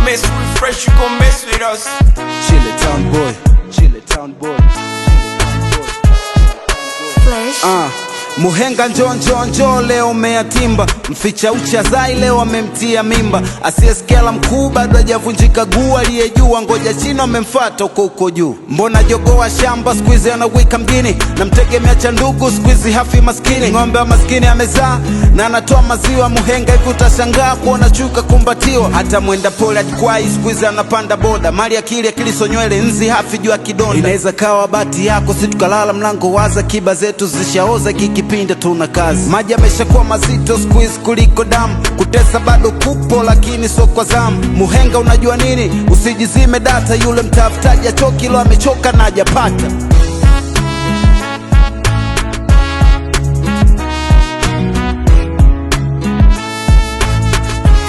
mess with fresh, you gon' mess with us. Chill it town boy, chill it town boy. Muhenga njo leo meyatimba, mficha ucha zai leo amemtia mimba. Asiyeskela mkuu bado hajavunjika guu, aliyejua ngoja chino amemfuata uko juu. Mbona jogoa shamba squeeze anawika mjini, na mtegemea cha ndugu squeeze hafi maskini. Ng'ombe wa maskini amezaa na anatoa maziwa, muhenga hivi utashangaa kuona chuka kumbatiwa. Hata mwenda pole atikwai squeeze anapanda boda, mali akili sonywele nzi hafi jua kidonda. Inaweza kawa bati yako si tukalala mlango waza, kiba zetu zishaoza kikipinda tuna kazi. Maji yameshakuwa mazito squeeze kuliko damu, kutesa bado kupo lakini so kwa zamu. Muhenga unajua nini, usijizime data, yule mtafutaji achoki lo amechoka na hajapata.